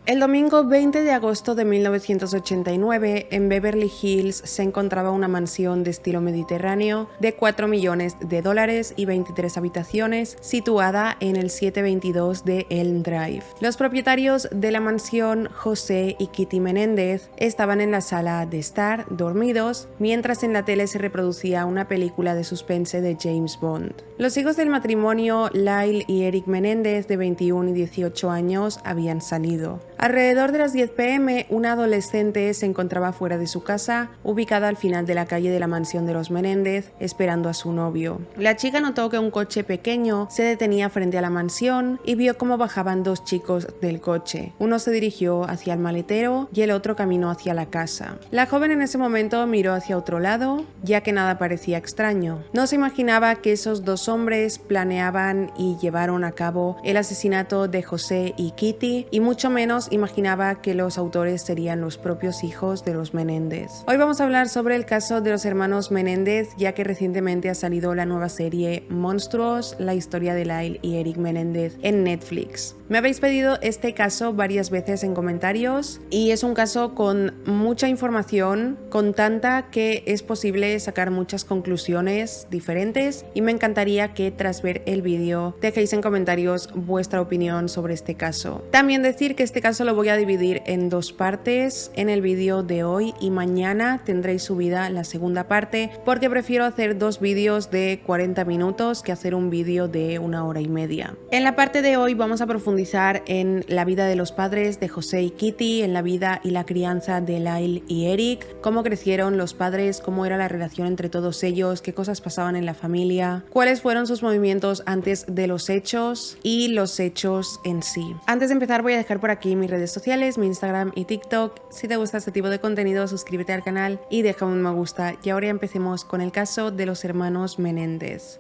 El domingo 20 de agosto de 1989, en Beverly Hills se encontraba una mansión de estilo mediterráneo de $4 millones y 23 habitaciones, situada en el 722 de Elm Drive. Los propietarios de la mansión, José y Kitty Menéndez, estaban en la sala de estar, dormidos, mientras en la tele se reproducía una película de suspense de James Bond. Los hijos del matrimonio, Lyle y Eric Menéndez, de 21 y 18 años, habían salido. Alrededor de las 10 p.m., una adolescente se encontraba fuera de su casa, ubicada al final de la calle de la mansión de los Menéndez, esperando a su novio. La chica notó que un coche pequeño se detenía frente a la mansión y vio cómo bajaban dos chicos del coche. Uno se dirigió hacia el maletero y el otro caminó hacia la casa. La joven en ese momento miró hacia otro lado, ya que nada parecía extraño. No se imaginaba que esos dos hombres planeaban y llevaron a cabo el asesinato de José y Kitty, y mucho menos imaginaba que los autores serían los propios hijos de los Menéndez. Hoy vamos a hablar sobre el caso de los hermanos Menéndez, ya que recientemente ha salido la nueva serie Monstruos, la historia de Lyle y Eric Menéndez en Netflix. Me habéis pedido este caso varias veces en comentarios y es un caso con mucha información, con tanta que es posible sacar muchas conclusiones diferentes, y me encantaría que tras ver el vídeo dejéis en comentarios vuestra opinión sobre este caso. También decir que este caso lo voy a dividir en dos partes. En el vídeo de hoy y mañana tendréis subida la segunda parte, porque prefiero hacer dos vídeos de 40 minutos que hacer un vídeo de 1 hora y media. En la parte de hoy vamos a profundizar en la vida de los padres de José y Kitty, en la vida y la crianza de Lyle y Eric, cómo crecieron los padres, cómo era la relación entre todos ellos, qué cosas pasaban en la familia, cuáles fueron sus movimientos antes de los hechos y los hechos en sí. Antes de empezar voy a dejar por aquí mis redes sociales, mi Instagram y TikTok. Si te gusta este tipo de contenido, suscríbete al canal y deja un me gusta. Y ahora empecemos con el caso de los hermanos Menéndez.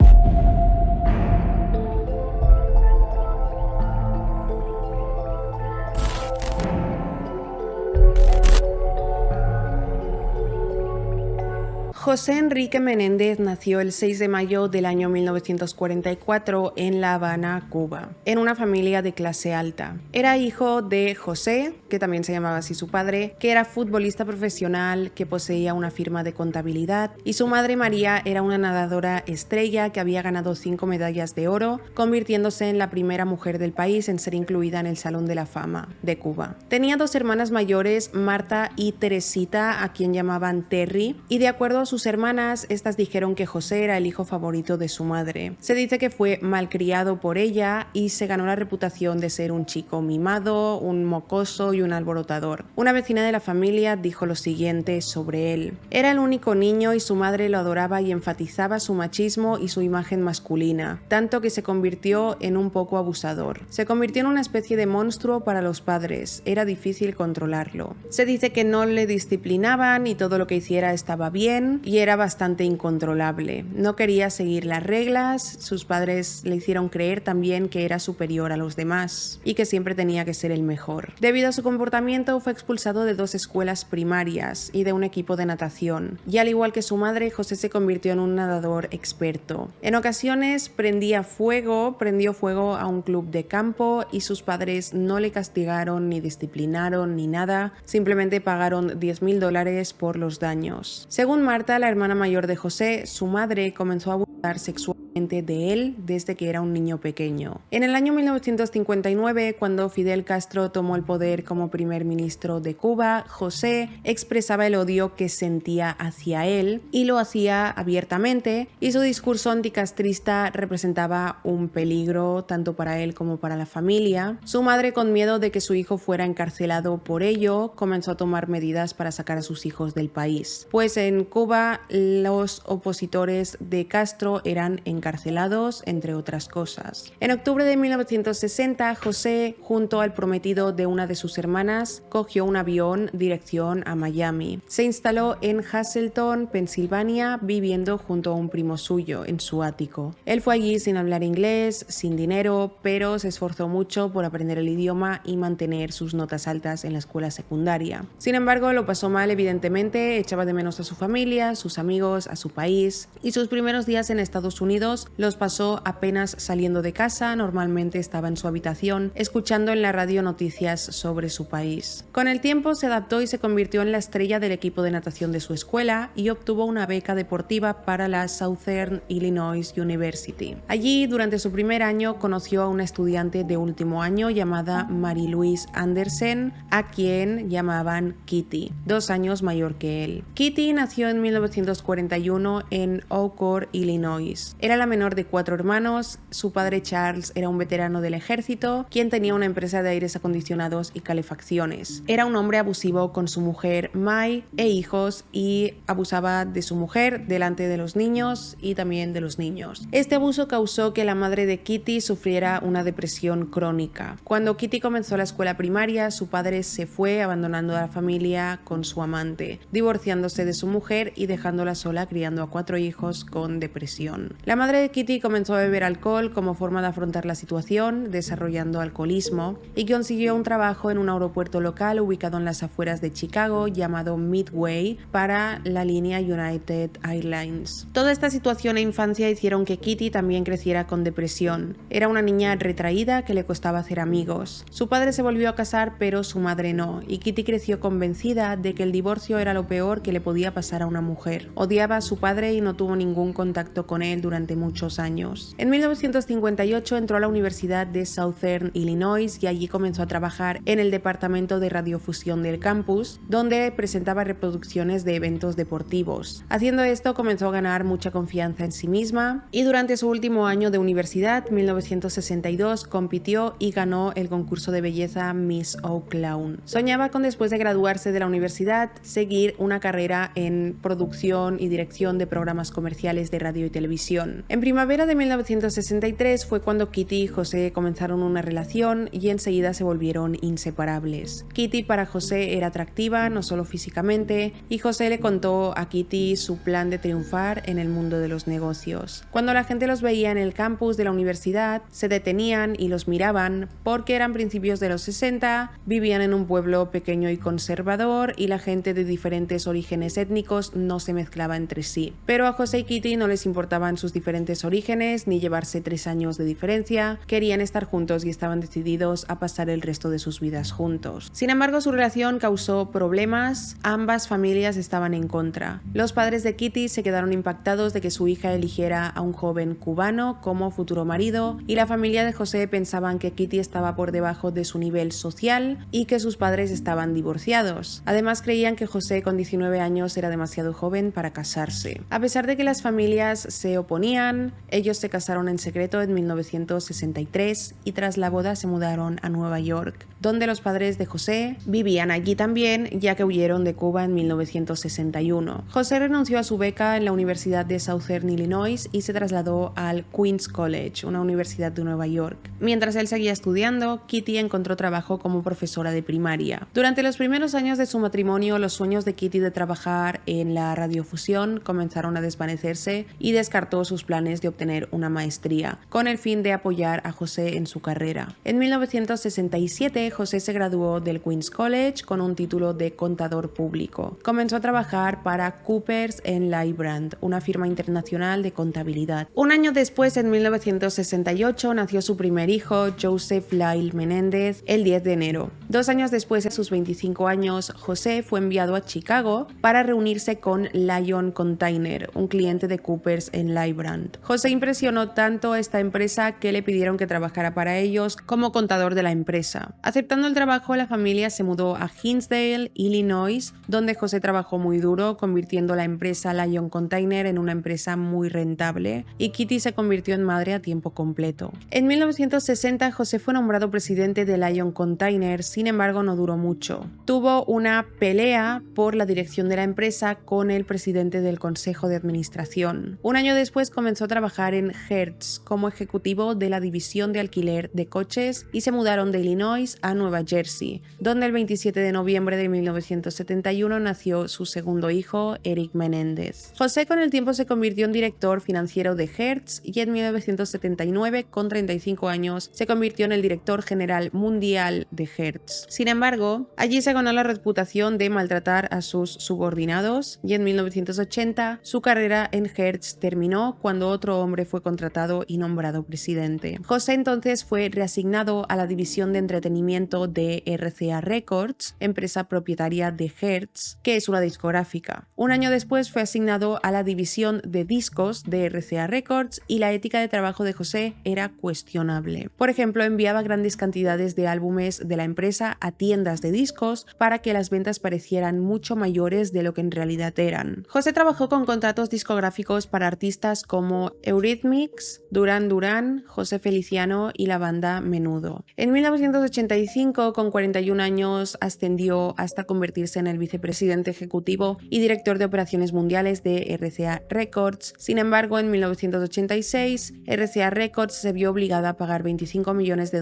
José Enrique Menéndez nació el 6 de mayo del año 1944 en La Habana, Cuba, en una familia de clase alta. Era hijo de José, que también se llamaba así su padre, que era futbolista profesional, que poseía una firma de contabilidad, y su madre María era una nadadora estrella que había ganado 5 medallas de oro, convirtiéndose en la primera mujer del país en ser incluida en el Salón de la Fama de Cuba. Tenía dos hermanas mayores, Marta y Teresita, a quien llamaban Terry, y de acuerdo a sus hermanas, estas dijeron que José era el hijo favorito de su madre. Se dice que fue malcriado por ella y se ganó la reputación de ser un chico mimado, un mocoso y un alborotador. Una vecina de la familia dijo lo siguiente sobre él: era el único niño y su madre lo adoraba y enfatizaba su machismo y su imagen masculina, tanto que se convirtió en un poco abusador. Se convirtió en una especie de monstruo para los padres, era difícil controlarlo. Se dice que no le disciplinaban y todo lo que hiciera estaba bien, y era bastante incontrolable. No quería seguir las reglas, sus padres le hicieron creer también que era superior a los demás y que siempre tenía que ser el mejor. Debido a su comportamiento fue expulsado de 2 escuelas primarias y de un equipo de natación, y al igual que su madre, José se convirtió en un nadador experto. En ocasiones prendió fuego a un club de campo y sus padres no le castigaron ni disciplinaron ni nada, simplemente pagaron $10,000 por los daños. Según Marta, la hermana mayor de José, su madre comenzó a abusar sexualmente de él desde que era un niño pequeño. En el año 1959, cuando Fidel Castro tomó el poder como primer ministro de Cuba, José expresaba el odio que sentía hacia él y lo hacía abiertamente, y su discurso anticastrista representaba un peligro tanto para él como para la familia. Su madre, con miedo de que su hijo fuera encarcelado por ello, comenzó a tomar medidas para sacar a sus hijos del país, pues en Cuba los opositores de Castro eran encarcelados, entre otras cosas. En octubre de 1960, José, junto al prometido de una de sus hermanas, cogió un avión dirección a Miami. Se instaló en Hazleton, Pensilvania, viviendo junto a un primo suyo en su ático. Él fue allí sin hablar inglés, sin dinero, pero se esforzó mucho por aprender el idioma y mantener sus notas altas en la escuela secundaria. Sin embargo, lo pasó mal, evidentemente, echaba de menos a su familia, sus amigos, a su país, y sus primeros días en Estados Unidos años los pasó apenas saliendo de casa, normalmente estaba en su habitación, escuchando en la radio noticias sobre su país. Con el tiempo se adaptó y se convirtió en la estrella del equipo de natación de su escuela y obtuvo una beca deportiva para la Southern Illinois University. Allí, durante su primer año, conoció a una estudiante de último año llamada Mary Louise Anderson, a quien llamaban Kitty, 2 años mayor que él. Kitty nació en 1941 en Eau Claire, Illinois. Era la menor de 4 hermanos. Su padre Charles era un veterano del ejército, quien tenía una empresa de aires acondicionados y calefacciones. Era un hombre abusivo con su mujer May e hijos y abusaba de su mujer delante de los niños y también de los niños. Este abuso causó que la madre de Kitty sufriera una depresión crónica. Cuando Kitty comenzó la escuela primaria, su padre se fue abandonando a la familia con su amante, divorciándose de su mujer y dejándola sola criando a 4 hijos con depresión. La madre de Kitty comenzó a beber alcohol como forma de afrontar la situación, desarrollando alcoholismo, y consiguió un trabajo en un aeropuerto local ubicado en las afueras de Chicago llamado Midway para la línea United Airlines. Toda esta situación e infancia hicieron que Kitty también creciera con depresión. Era una niña retraída que le costaba hacer amigos. Su padre se volvió a casar, pero su madre no, y Kitty creció convencida de que el divorcio era lo peor que le podía pasar a una mujer. Odiaba a su padre y no tuvo ningún contacto con él durante muchos años. En 1958 entró a la Universidad de Southern Illinois y allí comenzó a trabajar en el departamento de radiofusión del campus, donde presentaba reproducciones de eventos deportivos. Haciendo esto comenzó a ganar mucha confianza en sí misma y durante su último año de universidad, 1962, compitió y ganó el concurso de belleza Miss Eau Claire. Soñaba con, después de graduarse de la universidad, seguir una carrera en producción y dirección de programas comerciales de radio y televisión. En primavera de 1963 fue cuando Kitty y José comenzaron una relación y enseguida se volvieron inseparables. Kitty para José era atractiva, no solo físicamente, y José le contó a Kitty su plan de triunfar en el mundo de los negocios. Cuando la gente los veía en el campus de la universidad, se detenían y los miraban porque eran principios de los 60, vivían en un pueblo pequeño y conservador y la gente de diferentes orígenes étnicos no se mezclaba entre sí. Pero a José y Kitty no les importaban sus diferentes orígenes ni llevarse 3 años de diferencia, querían estar juntos y estaban decididos a pasar el resto de sus vidas juntos. Sin embargo, su relación causó problemas, ambas familias estaban en contra. Los padres de Kitty se quedaron impactados de que su hija eligiera a un joven cubano como futuro marido y la familia de José pensaban que Kitty estaba por debajo de su nivel social y que sus padres estaban divorciados. Además, creían que José con 19 años era demasiado joven para casarse. A pesar de que las familias se oponían, ellos se casaron en secreto en 1963 y tras la boda se mudaron a Nueva York, donde los padres de José vivían allí también, ya que huyeron de Cuba en 1961. José renunció a su beca en la Universidad de Southern Illinois y se trasladó al Queens College, una universidad de Nueva York. Mientras él seguía estudiando, Kitty encontró trabajo como profesora de primaria. Durante los primeros años de su matrimonio, los sueños de Kitty de trabajar en la radiofusión comenzaron a desvanecerse y descartó sus planes de obtener una maestría, con el fin de apoyar a José en su carrera. En 1967, José se graduó del Queens College con un título de contador público. Comenzó a trabajar para Coopers & Lybrand, una firma internacional de contabilidad. Un año después, en 1968, nació su primer hijo, Joseph Lyle Menéndez, el 10 de enero. 2 años después, a sus 25 años, José fue enviado a Chicago para reunirse con Lion Container, un cliente de Coopers & Lybrand. José impresionó tanto a esta empresa que le pidieron que trabajara para ellos como contador de la empresa. Aceptando el trabajo, la familia se mudó a Hinsdale, Illinois, donde José trabajó muy duro, convirtiendo la empresa Lion Container en una empresa muy rentable, y Kitty se convirtió en madre a tiempo completo. En 1960, José fue nombrado presidente de Lion Container, sin embargo no duró mucho. Tuvo una pelea por la dirección de la empresa con el presidente del consejo de administración. Un año después comenzó a trabajar en Hertz como ejecutivo de la división de alquiler de coches y se mudaron de Illinois a Nueva Jersey, donde el 27 de noviembre de 1971 nació su segundo hijo, Eric Menéndez. José con el tiempo se convirtió en director financiero de Hertz y en 1979, con 35 años, se convirtió en el director general mundial de Hertz. Sin embargo, allí se ganó la reputación de maltratar a sus subordinados y en 1980 su carrera en Hertz terminó cuando cuando otro hombre fue contratado y nombrado presidente. José entonces fue reasignado a la división de entretenimiento de RCA Records, empresa propietaria de Hertz, que es una discográfica. Un año después fue asignado a la división de discos de RCA Records y la ética de trabajo de José era cuestionable. Por ejemplo, enviaba grandes cantidades de álbumes de la empresa a tiendas de discos para que las ventas parecieran mucho mayores de lo que en realidad eran. José trabajó con contratos discográficos para artistas como Eurythmics, Duran Duran, José Feliciano y la banda Menudo. En 1985, con 41 años, ascendió hasta convertirse en el vicepresidente ejecutivo y director de operaciones mundiales de RCA Records. Sin embargo, en 1986, RCA Records se vio obligada a pagar $25 millones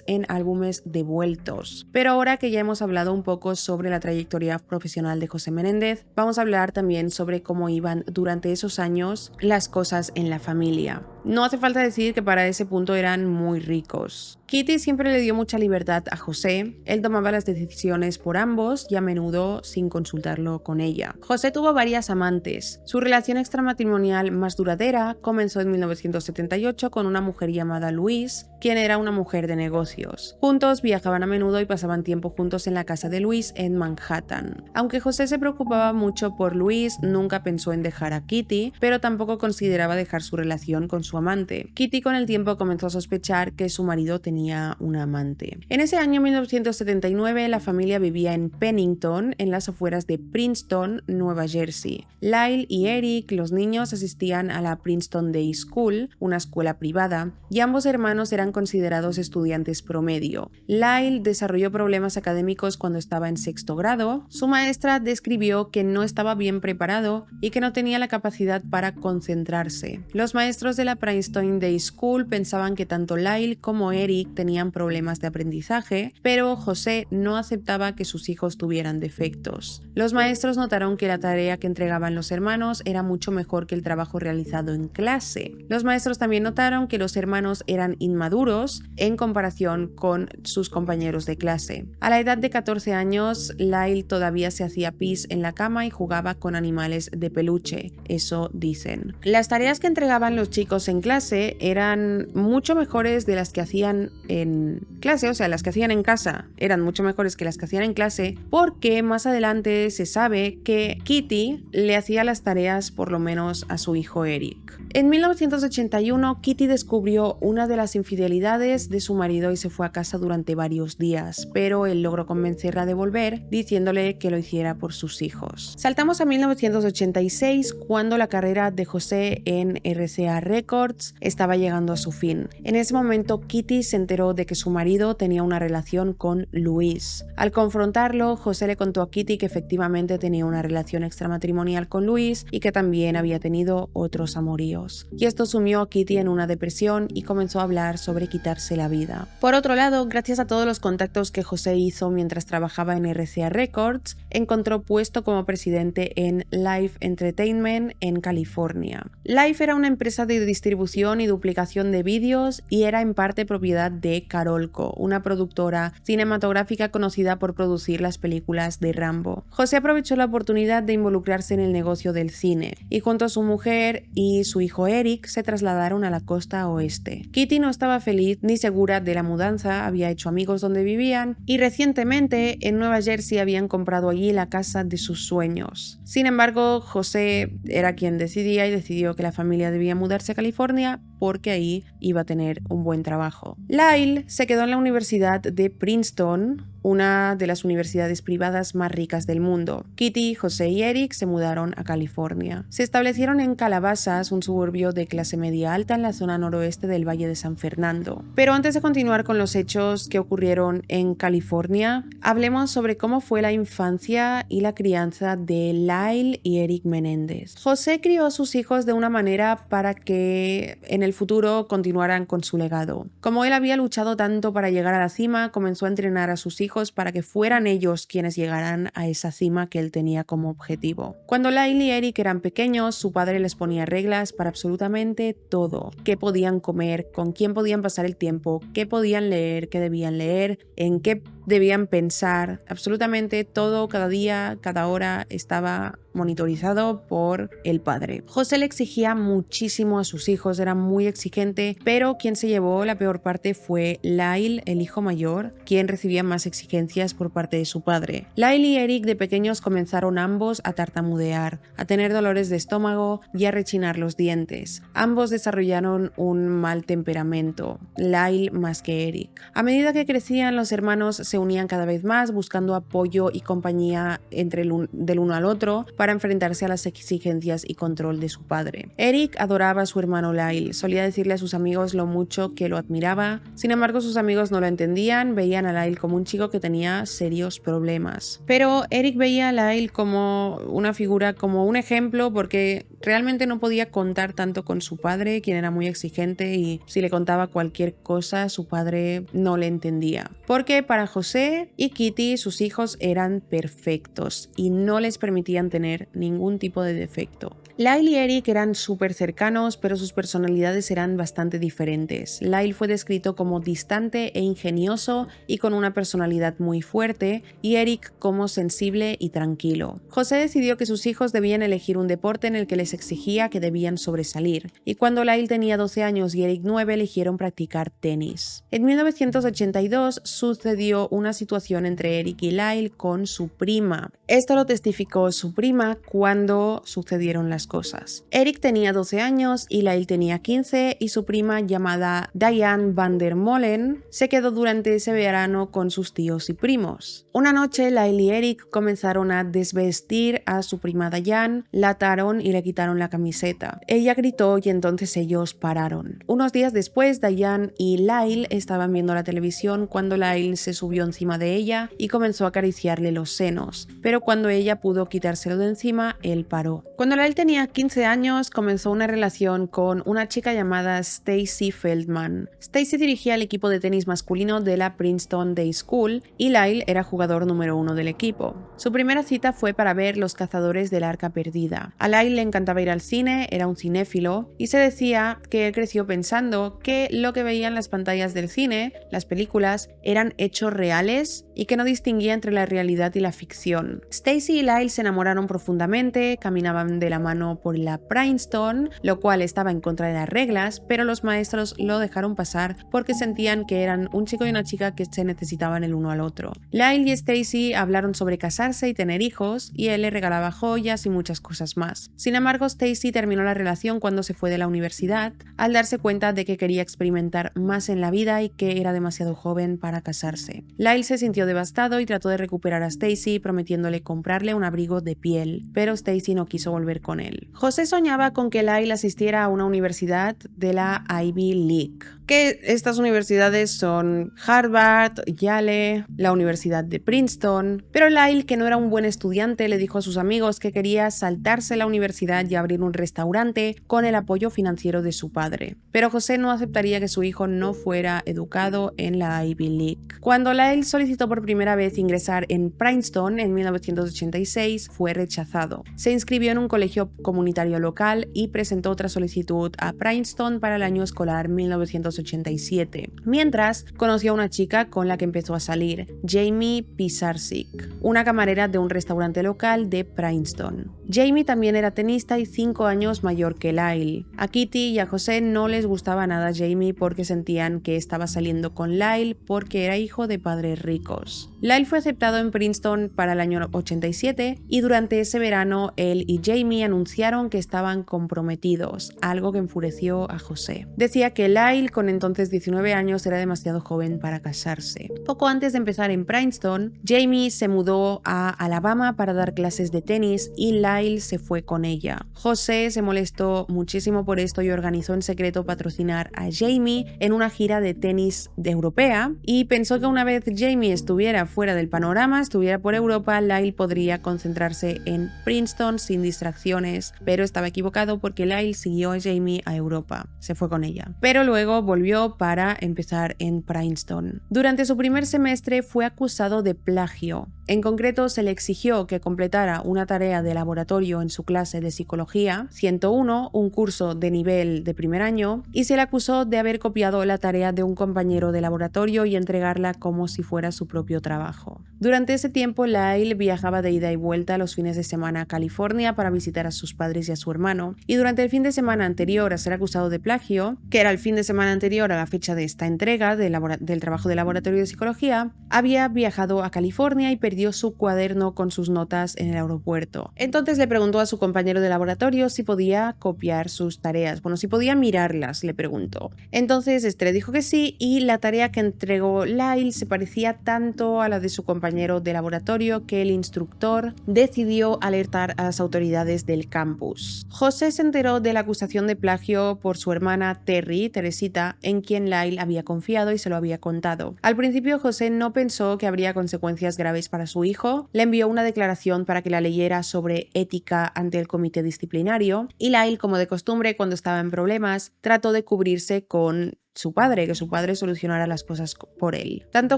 en álbumes devueltos. Pero ahora que ya hemos hablado un poco sobre la trayectoria profesional de José Menéndez, vamos a hablar también sobre cómo iban durante esos años las cosas en la familia. No hace falta decir que para ese punto eran muy ricos. Kitty siempre le dio mucha libertad a José, él tomaba las decisiones por ambos y a menudo sin consultarlo con ella. José tuvo varias amantes. Su relación extramatrimonial más duradera comenzó en 1978 con una mujer llamada Louise, quien era una mujer de negocios. Juntos viajaban a menudo y pasaban tiempo juntos en la casa de Louise en Manhattan. Aunque José se preocupaba mucho por Louise, nunca pensó en dejar a Kitty, pero tampoco consideraba dejar su relación con su amante. Kitty con el tiempo comenzó a sospechar que su marido tenía una amante. En ese año 1979 la familia vivía en Pennington, en las afueras de Princeton, Nueva Jersey. Lyle y Eric, los niños, asistían a la Princeton Day School, una escuela privada, y ambos hermanos eran considerados estudiantes promedio. Lyle desarrolló problemas académicos cuando estaba en sexto grado. Su maestra describió que no estaba bien preparado y que no tenía la capacidad para concentrarse. Los maestros de la Princeton Day School pensaban que tanto Lyle como Eric tenían problemas de aprendizaje, pero José no aceptaba que sus hijos tuvieran defectos. Los maestros notaron que la tarea que entregaban los hermanos era mucho mejor que el trabajo realizado en clase. Los maestros también notaron que los hermanos eran inmaduros en comparación con sus compañeros de clase. A la edad de 14 años, Lyle todavía se hacía pis en la cama y jugaba con animales de peluche, eso dicen. Las tareas que entregaban los chicos en clase eran mucho mejores de las que hacían en clase, o sea, las que hacían en casa eran mucho mejores que las que hacían en clase, porque más adelante se sabe que Kitty le hacía las tareas por lo menos a su hijo Eric. En 1981, Kitty descubrió una de las infidelidades de su marido y se fue a casa durante varios días, pero él logró convencerla de volver, diciéndole que lo hiciera por sus hijos. Saltamos a 1986, cuando la carrera de José en RCA Records estaba llegando a su fin. En ese momento, Kitty se enteró de que su marido tenía una relación con Louise. Al confrontarlo, José le contó a Kitty que efectivamente tenía una relación extramatrimonial con Louise y que también había tenido otros amoríos. Y esto sumió a Kitty en una depresión y comenzó a hablar sobre quitarse la vida. Por otro lado, gracias a todos los contactos que José hizo mientras trabajaba en RCA Records, encontró puesto como presidente en Life Entertainment en California. Life era una empresa de distribución y duplicación de vídeos y era en parte propiedad de Carolco, una productora cinematográfica conocida por producir las películas de Rambo. José aprovechó la oportunidad de involucrarse en el negocio del cine y junto a su mujer y su hijo Eric se trasladaron a la costa oeste. Kitty no estaba feliz ni segura de la mudanza, había hecho amigos donde vivían y recientemente en Nueva Jersey habían comprado allí la casa de sus sueños. Sin embargo, José era quien decidía y decidió que la familia debía mudarse a California porque ahí iba a tener un buen trabajo. Lyle se quedó en la Universidad de Princeton, una de las universidades privadas más ricas del mundo. Kitty, José y Eric se mudaron a California. Se establecieron en Calabasas, un suburbio de clase media alta en la zona noroeste del Valle de San Fernando. Pero antes de continuar con los hechos que ocurrieron en California, hablemos sobre cómo fue la infancia y la crianza de Lyle y Eric Menéndez. José crió a sus hijos de una manera para que en el futuro continuaran con su legado. Como él había luchado tanto para llegar a la cima, comenzó a entrenar a sus hijos para que fueran ellos quienes llegaran a esa cima que él tenía como objetivo. Cuando Lyle y Eric eran pequeños, su padre les ponía reglas para absolutamente todo. Qué podían comer, con quién podían pasar el tiempo, qué podían leer, qué debían leer, en qué debían pensar. Absolutamente todo, cada día, cada hora estaba monitorizado por el padre. José le exigía muchísimo a sus hijos, era muy exigente, pero quien se llevó la peor parte fue Lyle, el hijo mayor, quien recibía más exigencias por parte de su padre. Lyle y Eric de pequeños comenzaron ambos a tartamudear, a tener dolores de estómago y a rechinar los dientes. Ambos desarrollaron un mal temperamento, Lyle más que Eric. A medida que crecían, los hermanos se unían cada vez más, buscando apoyo y compañía del uno al otro para enfrentarse a las exigencias y control de su padre. Eric adoraba a su hermano Lyle, solía decirle a sus amigos lo mucho que lo admiraba. Sin embargo, sus amigos no lo entendían, veían a Lyle como un chico que tenía serios problemas. Pero Eric veía a Lyle como una figura, como un ejemplo, porque realmente no podía contar tanto con su padre, quien era muy exigente, y si le contaba cualquier cosa, su padre no le entendía. Porque para José y Kitty, sus hijos eran perfectos y no les permitían tener ningún tipo de defecto. Lyle y Eric eran súper cercanos, pero sus personalidades eran bastante diferentes. Lyle fue descrito como distante e ingenioso y con una personalidad muy fuerte, y Eric como sensible y tranquilo. José decidió que sus hijos debían elegir un deporte en el que les exigía que debían sobresalir, y cuando Lyle tenía 12 años y Eric 9, eligieron practicar tenis. En 1982 sucedió una situación entre Eric y Lyle con su prima. Esto lo testificó su prima cuando sucedieron las cosas. Eric tenía 12 años y Lyle tenía 15, y su prima, llamada Diane van der Molen, se quedó durante ese verano con sus tíos y primos. Una noche Lyle y Eric comenzaron a desvestir a su prima Diane, la ataron y le quitaron la camiseta. Ella gritó y entonces ellos pararon. Unos días después, Diane y Lyle estaban viendo la televisión cuando Lyle se subió encima de ella y comenzó a acariciarle los senos, pero cuando ella pudo quitárselo de encima, él paró. Cuando Lyle tenía 15 años, comenzó una relación con una chica llamada Stacy Feldman. Stacy dirigía el equipo de tenis masculino de la Princeton Day School y Lyle era jugador número 1 del equipo. Su primera cita fue para ver Los Cazadores del Arca Perdida. A Lyle le encantaba ir al cine, era un cinéfilo, y se decía que él creció pensando que lo que veía en las pantallas del cine, las películas, eran hechos reales y que no distinguía entre la realidad y la ficción. Stacy y Lyle se enamoraron profundamente, caminaban de la mano por la Princeton, lo cual estaba en contra de las reglas, pero los maestros lo dejaron pasar porque sentían que eran un chico y una chica que se necesitaban el uno al otro. Lyle y Stacy hablaron sobre casarse y tener hijos, y él le regalaba joyas y muchas cosas más. Sin embargo, Stacy terminó la relación cuando se fue de la universidad, al darse cuenta de que quería experimentar más en la vida y que era demasiado joven para casarse. Lyle se sintió devastado y trató de recuperar a Stacy, prometiéndole comprarle un abrigo de piel, pero Stacy no quiso volver con él. José soñaba con que Lyle asistiera a una universidad de la Ivy League, que estas universidades son Harvard, Yale, la Universidad de Princeton, pero Lyle, que no era un buen estudiante, le dijo a sus amigos que quería saltarse la universidad y abrir un restaurante con el apoyo financiero de su padre. Pero José no aceptaría que su hijo no fuera educado en la Ivy League. Cuando Lyle solicitó por primera vez ingresar en Princeton en 1986, fue rechazado. Se inscribió en un colegio comunitario local y presentó otra solicitud a Princeton para el año escolar 1987. Mientras, conoció a una chica con la que empezó a salir, Jamie Pisarcik, una camarera de un restaurante local de Princeton. Jamie también era tenista y 5 años mayor que Lyle. A Kitty y a José no les gustaba nada Jamie porque sentían que estaba saliendo con Lyle porque era hijo de padres ricos. Lyle fue aceptado en Princeton para el año 87 y durante ese verano él y Jamie anunciaron que estaban comprometidos, algo que enfureció a José. Decía que Lyle, con entonces 19 años, era demasiado joven para casarse. Poco antes de empezar en Princeton, Jamie se mudó a Alabama para dar clases de tenis y Lyle se fue con ella. José se molestó muchísimo por esto y organizó en secreto patrocinar a Jamie en una gira de tenis europea, y pensó que una vez Jamie estuviera fuera del panorama, estuviera por Europa, Lyle podría concentrarse en Princeton sin distracciones, pero estaba equivocado porque Lyle siguió a Jamie a Europa, se fue con ella. Pero luego, volvió para empezar en Princeton. Durante su primer semestre fue acusado de plagio. En concreto, se le exigió que completara una tarea de laboratorio en su clase de Psicología 101, un curso de nivel de primer año, y se le acusó de haber copiado la tarea de un compañero de laboratorio y entregarla como si fuera su propio trabajo. Durante ese tiempo, Lyle viajaba de ida y vuelta los fines de semana a California para visitar a sus padres y a su hermano, y durante el fin de semana anterior a ser acusado de plagio, que era el fin de semana anterior a la fecha de esta entrega del trabajo de laboratorio de Psicología, había viajado a California y perdió su cuaderno con sus notas en el aeropuerto. Entonces le preguntó a su compañero de laboratorio si podía copiar sus tareas. Bueno, si podía mirarlas, le preguntó. Entonces este le dijo que sí, y la tarea que entregó Lyle se parecía tanto a la de su compañero de laboratorio que el instructor decidió alertar a las autoridades del campus. José se enteró de la acusación de plagio por su hermana Teresita, en quien Lyle había confiado y se lo había contado. Al principio José no pensó que habría consecuencias graves para su hijo, le envió una declaración para que la leyera sobre ética ante el comité disciplinario, y Lyle, como de costumbre cuando estaba en problemas, trató de cubrirse con su padre, que su padre solucionara las cosas por él. Tanto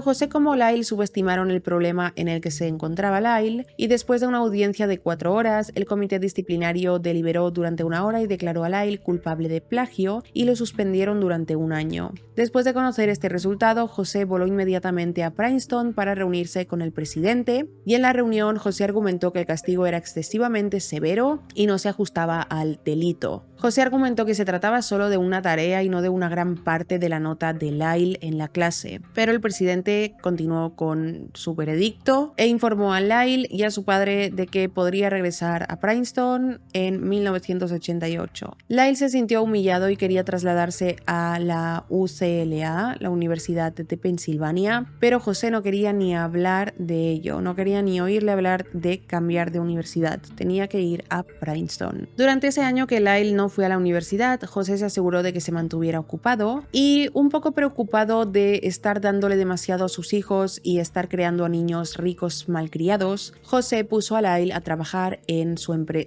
José como Lyle subestimaron el problema en el que se encontraba Lyle, y después de una audiencia de 4 horas, el comité disciplinario deliberó durante 1 hora y declaró a Lyle culpable de plagio y lo suspendieron durante 1 año. Después de conocer este resultado, José voló inmediatamente a Princeton para reunirse con el presidente, y en la reunión José argumentó que el castigo era excesivamente severo y no se ajustaba al delito. José argumentó que se trataba solo de una tarea y no de una gran parte de la nota de Lyle en la clase, pero el presidente continuó con su veredicto e informó a Lyle y a su padre de que podría regresar a Princeton en 1988. Lyle se sintió humillado y quería trasladarse a la UCLA, la Universidad de Pensilvania, pero José no quería ni hablar de ello, no quería ni oírle hablar de cambiar de universidad, tenía que ir a Princeton. Durante ese año que Lyle no fue a la universidad, José se aseguró de que se mantuviera ocupado, y un poco preocupado de estar dándole demasiado a sus hijos y estar creando a niños ricos malcriados, José puso a Lyle a trabajar en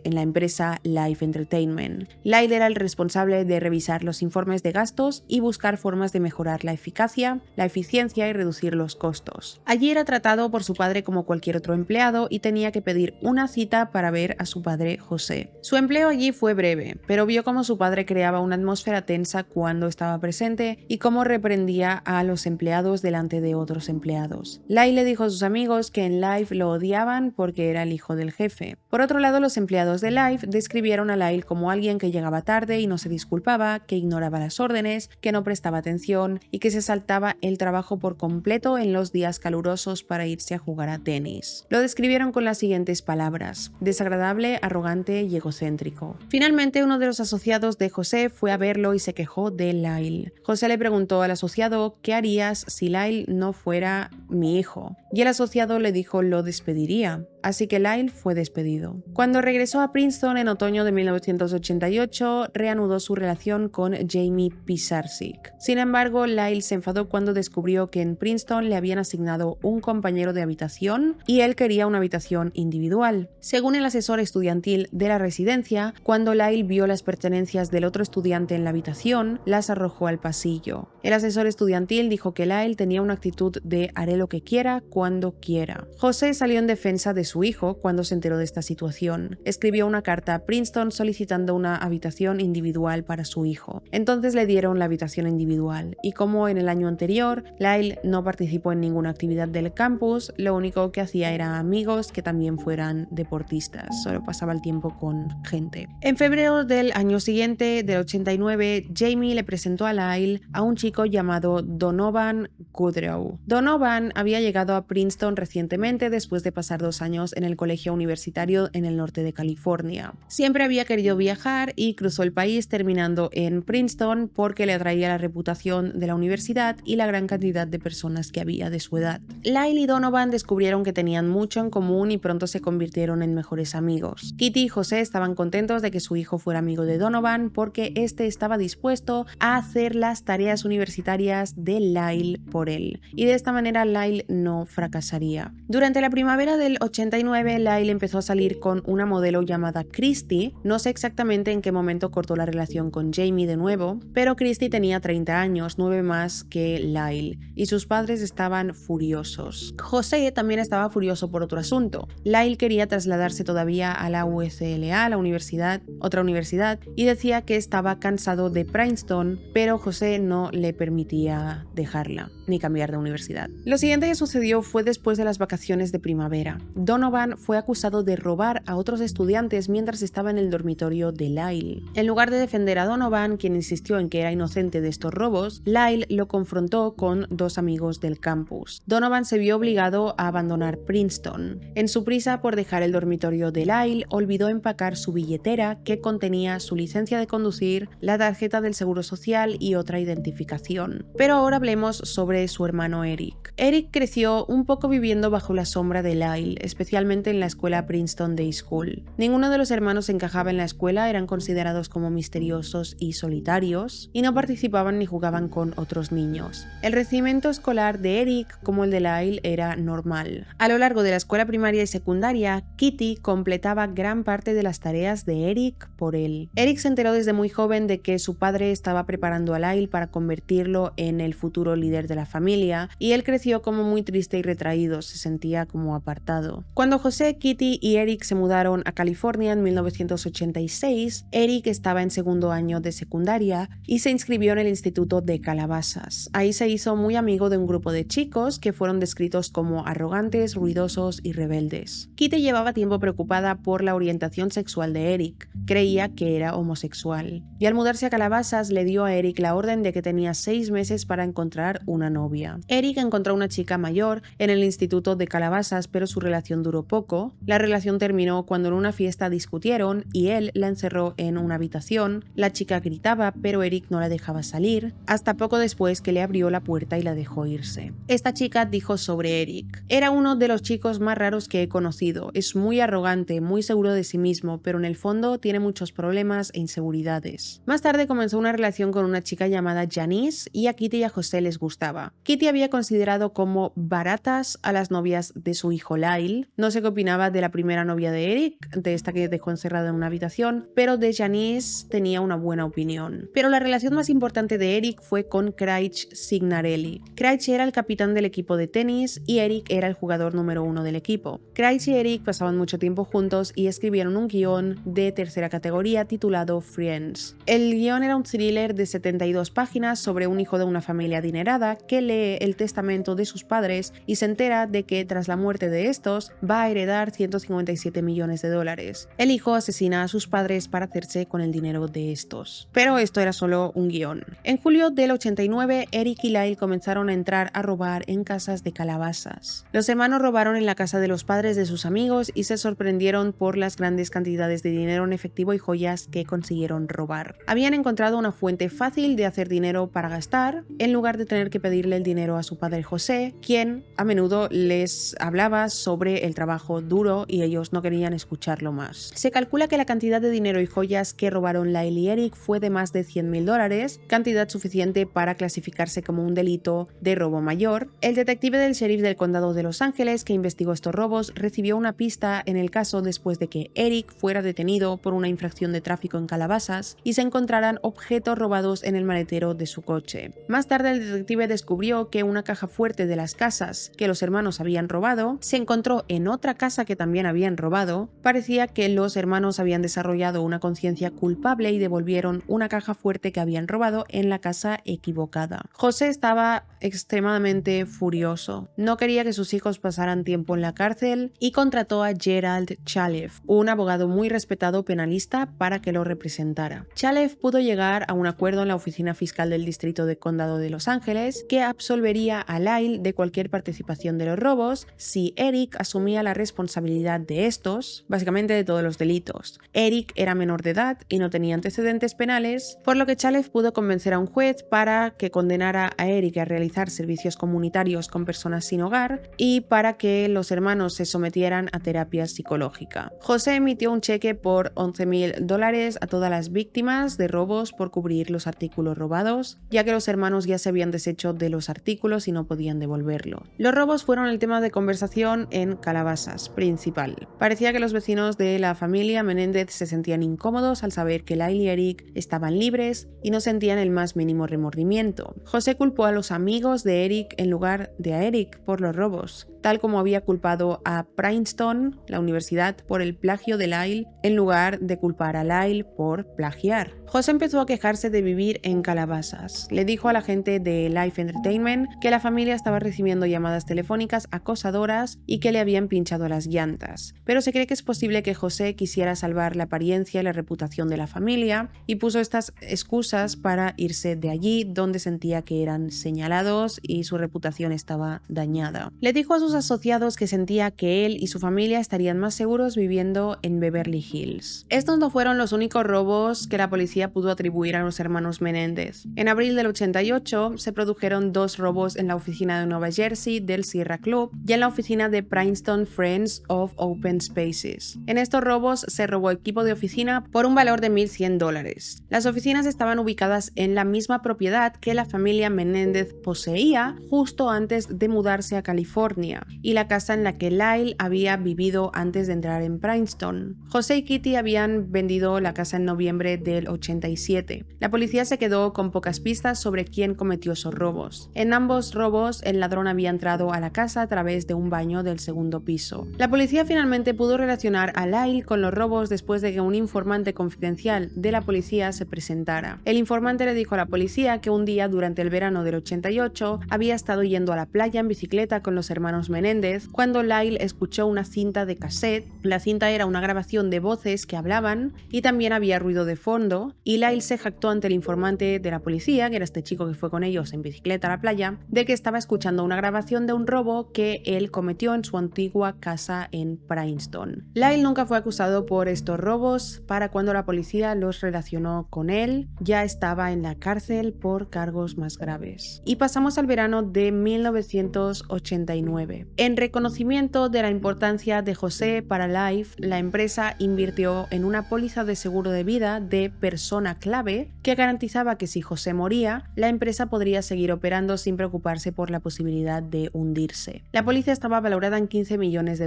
la empresa Life Entertainment. Lyle era el responsable de revisar los informes de gastos y buscar formas de mejorar la eficacia, la eficiencia y reducir los costos. Allí era tratado por su padre como cualquier otro empleado y tenía que pedir una cita para ver a su padre José. Su empleo allí fue breve, pero vio cómo su padre creaba una atmósfera tensa cuando estaba presente y cómo reprendía a los empleados delante de otros empleados. Lyle le dijo a sus amigos que en Life lo odiaban porque era el hijo del jefe. Por otro lado, los empleados de Life describieron a Lyle como alguien que llegaba tarde y no se disculpaba, que ignoraba las órdenes, que no prestaba atención y que se saltaba el trabajo por completo en los días calurosos para irse a jugar a tenis. Lo describieron con las siguientes palabras: desagradable, arrogante y egocéntrico. Finalmente, uno de los asociados de José fue a verlo y se quejó de Lyle. José le preguntó al asociado: ¿qué harías si Lyle no fuera mi hijo? Y el asociado le dijo: lo despediría. Así que Lyle fue despedido. Cuando regresó a Princeton en otoño de 1988, reanudó su relación con Jamie Pisarcik. Sin embargo, Lyle se enfadó cuando descubrió que en Princeton le habían asignado un compañero de habitación y él quería una habitación individual. Según el asesor estudiantil de la residencia, cuando Lyle vio las pertenencias del otro estudiante en la habitación, las arrojó al pasillo. El asesor estudiantil dijo que Lyle tenía una actitud de haré lo que quiera cuando quiera. José salió en defensa de su hijo cuando se enteró de esta situación. Escribió una carta a Princeton solicitando una habitación individual para su hijo. Entonces le dieron la habitación individual, y como en el año anterior, Lyle no participó en ninguna actividad del campus, lo único que hacía era amigos que también fueran deportistas, solo pasaba el tiempo con gente. En febrero del año siguiente, del 89, Jamie le presentó a Lyle a un chico llamado Donovan Goodrow. Donovan había llegado a Princeton recientemente después de pasar 2 años en el colegio universitario en el norte de California. Siempre había querido viajar y cruzó el país terminando en Princeton porque le atraía la reputación de la universidad y la gran cantidad de personas que había de su edad. Lyle y Donovan descubrieron que tenían mucho en común y pronto se convirtieron en mejores amigos. Kitty y José estaban contentos de que su hijo fuera amigo de Donovan porque este estaba dispuesto a hacer las tareas universitarias de Lyle por él. Y de esta manera Lyle no fracasaría. Durante la primavera del 89, Lyle empezó a salir con una modelo llamada Christy. No sé exactamente en qué momento cortó la relación con Jamie de nuevo, pero Christy tenía 30 años, 9 más que Lyle, y sus padres estaban furiosos. José también estaba furioso por otro asunto. Lyle quería trasladarse todavía a la UCLA, la universidad, otra universidad, y decía que estaba cansado de Princeton, pero José no le permitía dejarla ni cambiar de universidad. Lo siguiente que sucedió fue después de las vacaciones de primavera. Donovan fue acusado de robar a otros estudiantes mientras estaba en el dormitorio de Lyle. En lugar de defender a Donovan, quien insistió en que era inocente de estos robos, Lyle lo confrontó con dos amigos del campus. Donovan se vio obligado a abandonar Princeton. En su prisa por dejar el dormitorio de Lyle, olvidó empacar su billetera que contenía su licencia de conducir, la tarjeta del seguro social y otra identificación. Pero ahora hablemos sobre su hermano Eric. Eric creció un poco viviendo bajo la sombra de Lyle, especialmente en la escuela Princeton Day School. Ninguno de los hermanos encajaba en la escuela, eran considerados como misteriosos y solitarios, y no participaban ni jugaban con otros niños. El rendimiento escolar de Eric, como el de Lyle, era normal. A lo largo de la escuela primaria y secundaria, Kitty completaba gran parte de las tareas de Eric por él. Eric se enteró desde muy joven de que su padre estaba preparando a Lyle para convertirlo en el futuro líder de la familia, y él creció como muy triste y retraído, se sentía como apartado. Cuando José, Kitty y Eric se mudaron a California en 1986, Eric estaba en segundo año de secundaria y se inscribió en el Instituto de Calabasas. Ahí se hizo muy amigo de un grupo de chicos que fueron descritos como arrogantes, ruidosos y rebeldes. Kitty llevaba tiempo preocupada por la orientación sexual de Eric, creía que era homosexual, y al mudarse a Calabasas le dio a Eric la orden de que tenía 6 meses para encontrar una novia. Eric encontró una chica mayor en el Instituto de Calabasas, pero su relación duró poco. La relación terminó cuando en una fiesta discutieron y él la encerró en una habitación. La chica gritaba, pero Eric no la dejaba salir, hasta poco después que le abrió la puerta y la dejó irse. Esta chica dijo sobre Eric: era uno de los chicos más raros que he conocido, es muy arrogante, muy seguro de sí mismo, pero en el fondo tiene muchos problemas e inseguridades. Más tarde comenzó una relación con una chica llamada Janice y a Kitty y a José les gustaba. Kitty había considerado como baratas a las novias de su hijo Lyle. No sé qué opinaba de la primera novia de Eric, de esta que dejó encerrada en una habitación, pero de Janice tenía una buena opinión. Pero la relación más importante de Eric fue con Craig Signarelli. Craig era el capitán del equipo de tenis y Eric era el jugador número 1 del equipo. Craig y Eric pasaban mucho tiempo juntos y escribieron un guión de tercera categoría titulado Friends. El guión era un thriller de 72 páginas sobre un hijo de una familia adinerada que lee el testamento de sus padres y se entera de que tras la muerte de estos va a heredar 157 millones de dólares. El hijo asesina a sus padres para hacerse con el dinero de estos. Pero esto era solo un guión. En julio del 89, Eric y Lyle comenzaron a entrar a robar en casas de Calabasas. Los hermanos robaron en la casa de los padres de sus amigos y se sorprendieron por las grandes cantidades de dinero en efectivo y joyas que consiguieron robar. Habían encontrado una fuente fácil de hacer dinero para gastar, en lugar de tener que pedirle el dinero a su padre José, quien a menudo les hablaba sobre el trabajo duro y ellos no querían escucharlo más. Se calcula que la cantidad de dinero y joyas que robaron Lyle y Eric fue de más de $100,000, cantidad suficiente para clasificarse como un delito de robo mayor. El detective del sheriff del condado de Los Ángeles que investigó estos robos recibió una pista en el caso después de que Eric fuera detenido por una infracción de tráfico en Calabasas y se encontraran objetos robados en el maletero de su coche. Más tarde el detective descubrió que una caja fuerte de las casas que los hermanos habían robado se encontró en otra casa que también habían robado. Parecía que los hermanos habían desarrollado una conciencia culpable y devolvieron una caja fuerte que habían robado en la casa equivocada. José estaba extremadamente furioso. No quería que sus hijos pasaran tiempo en la cárcel y contrató a Gerald Chaleff, un abogado muy respetado penalista, para que lo representara. Chaleff pudo llegar a un acuerdo en la oficina fiscal del distrito de condado de Los Ángeles que absolvería a Lyle de cualquier participación de los robos si Eric asumía la responsabilidad de estos, básicamente de todos los delitos. Eric era menor de edad y no tenía antecedentes penales, por lo que Chaleff pudo convencer a un juez para que condenara a Eric a realizar servicios comunitarios con personas sin hogar y para que los hermanos se sometieran a terapia psicológica. José emitió un cheque por $11,000 a todas las víctimas de robos por cubrir los artículos robados, ya que los hermanos ya se habían deshecho de los artículos y no podían devolverlo. Los robos fueron el tema de conversación en Calabasas principal. Parecía que los vecinos de la familia Menéndez se sentían incómodos al saber que Lyle y Eric estaban libres y no sentían el más mínimo remordimiento. José culpó a los amigos de Eric en lugar de a Eric por los robos, tal como había culpado a Princeton, la universidad, por el plagio de Lyle, en lugar de culpar a Lyle por plagiar. José empezó a quejarse de vivir en Calabasas. Le dijo a la gente de Life Entertainment que la familia estaba recibiendo llamadas telefónicas acosadoras y que le habían pinchado las llantas. Pero se cree que es posible que José quisiera salvar la apariencia y la reputación de la familia y puso estas excusas para irse de allí donde sentía que eran señalados y su reputación estaba dañada. Le dijo a sus asociados que sentía que él y su familia estarían más seguros viviendo en Beverly Hills. Estos no fueron los únicos robos que la policía pudo atribuir a los hermanos Menéndez. En abril del 88 se produjeron 2 robos en la oficina de Nueva Jersey del Sierra Club y en la oficina de Princeton Friends of Open Spaces. En estos robos se robó equipo de oficina por un valor de $1,100. Las oficinas estaban ubicadas en la misma propiedad que la familia Menéndez poseía justo antes de mudarse a California y la casa en la que Lyle había vivido antes de entrar en Princeton. José y Kitty habían vendido la casa en noviembre del 87. La policía se quedó con pocas pistas sobre quién cometió esos robos. En ambos robos, el ladrón había entrado a la casa a través de un baño del segundo piso. La policía finalmente pudo relacionar a Lyle con los robos después de que un informante confidencial de la policía se presentara. El informante le dijo a la policía que un día durante el verano del 88 había estado yendo a la playa en bicicleta con los hermanos Menéndez cuando Lyle escuchó una cinta de cassette. La cinta era una grabación de voces que hablaban y también había ruido de fondo, y Lyle se jactó ante el informante de la policía, que era este chico que fue con ellos en bicicleta a la playa, de que estaba escuchando una grabación de un robo que él cometió en su antigua casa en Princeton. Lyle nunca fue acusado por estos robos. Para cuando la policía los relacionó con él, ya estaba en la cárcel por cargos más graves. Y pasamos al verano de 1989. En reconocimiento de la importancia de José para Life, la empresa invirtió en una póliza de seguro de vida de persona clave que garantizaba que si José moría, la empresa podría seguir operando sin preocuparse por la posibilidad de hundirse. La póliza estaba valorada en $15 millones.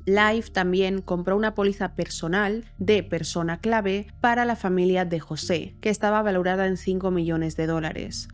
Life también compró una póliza personal de persona clave para la familia de José, que estaba valorada en $5 millones.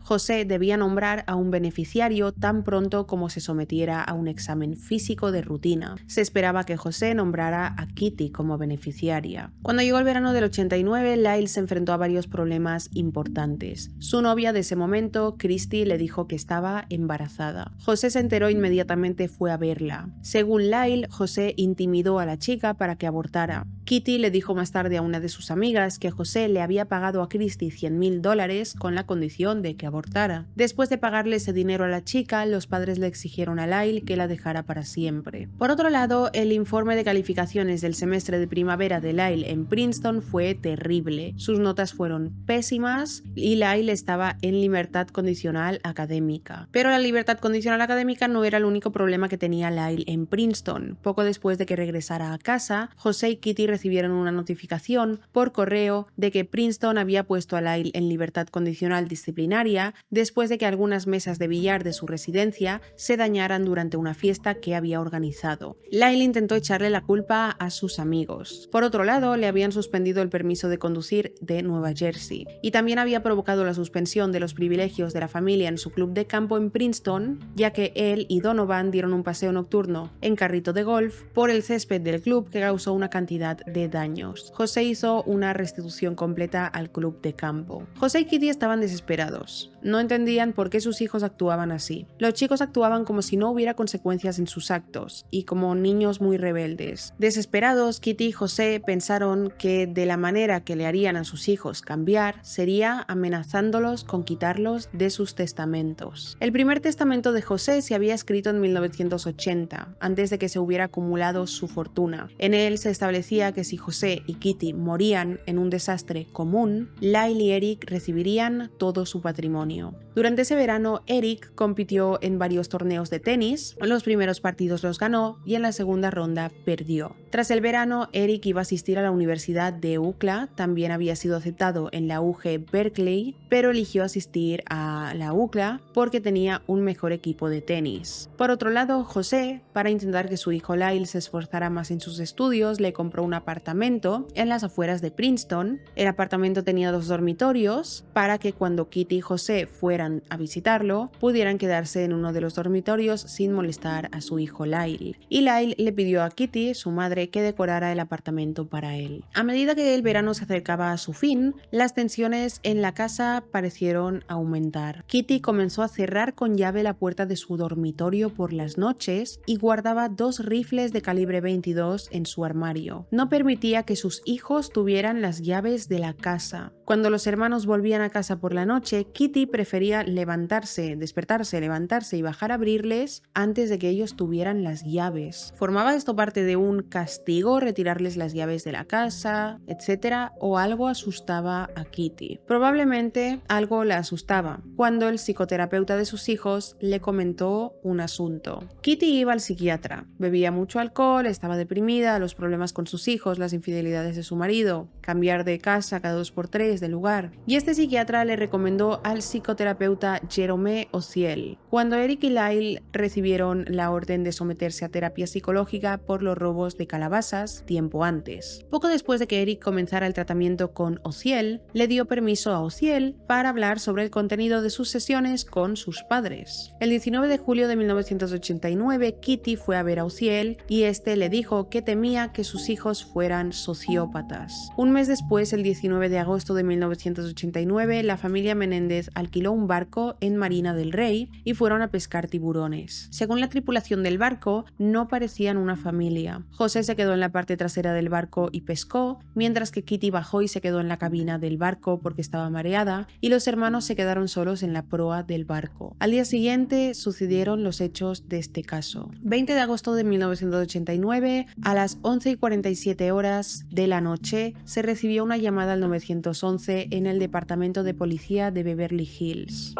José debía nombrar a un beneficiario tan pronto como se sometiera a un examen físico de rutina. Se esperaba que José nombrara a Kitty como beneficiaria. Cuando llegó el verano del 89, Lyle se enfrentó a varios problemas importantes. Su novia de ese momento, Christy, le dijo que estaba embarazada. José se enteró e inmediatamente fue a verla. Según Lyle, José intimidó a la chica para que abortara. Kitty le dijo más tarde a una de sus amigas que José le había pagado a Christy $100,000 con la condición de que abortara. Después de pagarle ese dinero a la chica, los padres le exigieron a Lyle que la dejara para siempre. Por otro lado, el informe de calificaciones del semestre de primavera de Lyle en Princeton fue terrible. Sus notas fueron pésimas y Lyle estaba en libertad condicional académica. Pero la libertad condicional académica no era el único problema que tenía Lyle en Princeton. Poco después de que regresara a casa, José y Kitty recibieron una notificación por correo de que Princeton había puesto a Lyle en libertad condicional disciplinaria después de que algunas mesas de billar de su residencia se dañaran durante una fiesta que había organizado. Lyle intentó echarle la culpa a sus amigos. Por otro lado, le habían suspendido el permiso de conducir de Nueva Jersey y también había provocado la suspensión de los privilegios de la familia en su club de campo en Princeton, ya que él y Donovan dieron un paseo nocturno en carrito de golf por el césped del club que causó una cantidad de daños. José hizo una restitución completa al club de campo. José y Kitty estaban desesperados. No entendían por qué sus hijos actuaban así. Los chicos actuaban como si no hubiera consecuencias en sus actos y como niños muy rebeldes. Desesperados, Kitty y José pensaron que de la manera que le harían a sus hijos cambiar sería amenazándolos con quitarlos de sus testamentos. El primer testamento de José se había escrito en 1980, antes de que se hubiera acumulado su fortuna. En él se establecía que si José y Kitty morían en un desastre común, Lyle y Eric recibirían todo su patrimonio. matrimonio. Durante ese verano, Eric compitió en varios torneos de tenis, los primeros partidos los ganó y en la segunda ronda perdió. Tras el verano, Eric iba a asistir a la Universidad de UCLA, también había sido aceptado en la UG Berkeley, pero eligió asistir a la UCLA porque tenía un mejor equipo de tenis. Por otro lado, José, para intentar que su hijo Lyle se esforzara más en sus estudios, le compró un apartamento en las afueras de Princeton. El apartamento tenía 2 dormitorios para que cuando Kitty y José fueran a visitarlo, pudieran quedarse en uno de los dormitorios sin molestar a su hijo Lyle. Y Lyle le pidió a Kitty, su madre, que decorara el apartamento para él. A medida que el verano se acercaba a su fin, las tensiones en la casa parecieron aumentar. Kitty comenzó a cerrar con llave la puerta de su dormitorio por las noches y guardaba 2 rifles de calibre 22 en su armario. No permitía que sus hijos tuvieran las llaves de la casa. Cuando los hermanos volvían a casa por la noche, Kitty prefería despertarse, levantarse y bajar a abrirles antes de que ellos tuvieran las llaves. ¿Formaba esto parte de un castigo, retirarles las llaves de la casa, etcétera, o algo asustaba a Kitty? Probablemente algo la asustaba, cuando el psicoterapeuta de sus hijos le comentó un asunto. Kitty iba al psiquiatra, bebía mucho alcohol, estaba deprimida, los problemas con sus hijos, las infidelidades de su marido, cambiar de casa cada 2x3 de lugar, y este psiquiatra le recomendó al psicoterapeuta Jerome Ociel. Cuando Eric y Lyle recibieron la orden de someterse a terapia psicológica por los robos de calabazas tiempo antes. Poco después de que Eric comenzara el tratamiento con Ociel, le dio permiso a Ociel para hablar sobre el contenido de sus sesiones con sus padres. El 19 de julio de 1989, Kitty fue a ver a Ociel y este le dijo que temía que sus hijos fueran sociópatas. Un mes después, el 19 de agosto de 1989, la familia Menéndez alquiló un barco en Marina del Rey y fueron a pescar tiburones. Según la tripulación del barco, no parecían una familia. José se quedó en la parte trasera del barco y pescó, mientras que Kitty bajó y se quedó en la cabina del barco porque estaba mareada, y los hermanos se quedaron solos en la proa del barco. Al día siguiente sucedieron los hechos de este caso. 20 de agosto de 1989, a las 11:47 horas de la noche, se recibió una llamada al 911 en el departamento de policía de Beverly Hills.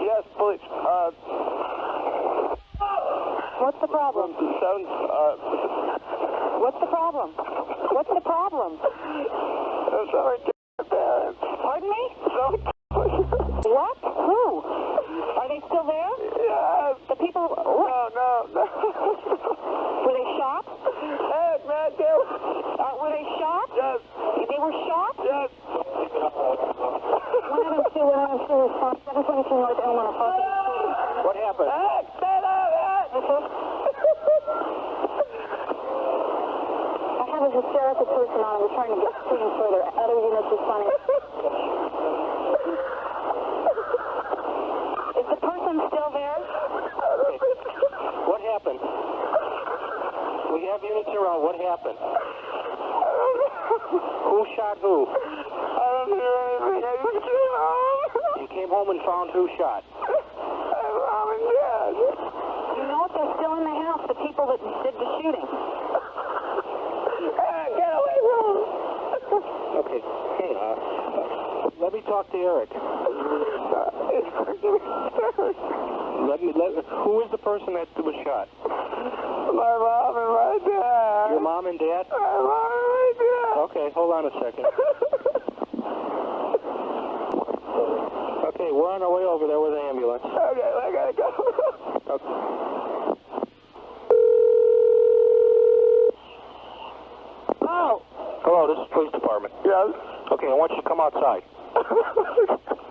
Yes, police. What's the problem? What's the problem? What's the problem? Sorry, parents. Pardon me? What? Who? Are they still there? Yes. The people? No. Were they shot? Yes, man, were they shot? Yes. They were shot? Yes. 102 shot, 722 North Elmore. What happened? I have a hysterical person on. We're trying to get screened further. Other units responding. Is the person still there? What happened? We have units around. What happened? Who shot who? I don't hear anything. I just came home. You came home and found who shot? Mom and Dad. You know if they're still in the house, the people that did the shooting. Get away from them. Okay. Hey, let me talk to Eric. Who is the person that was shot? My mom and my dad. Your mom and dad? My mom and my dad. Okay, hold on a second. Okay, we're on our way over there with the ambulance. Okay, I gotta go. Okay. Oh. Hello, this is police department. Yes. Okay, I want you to come outside.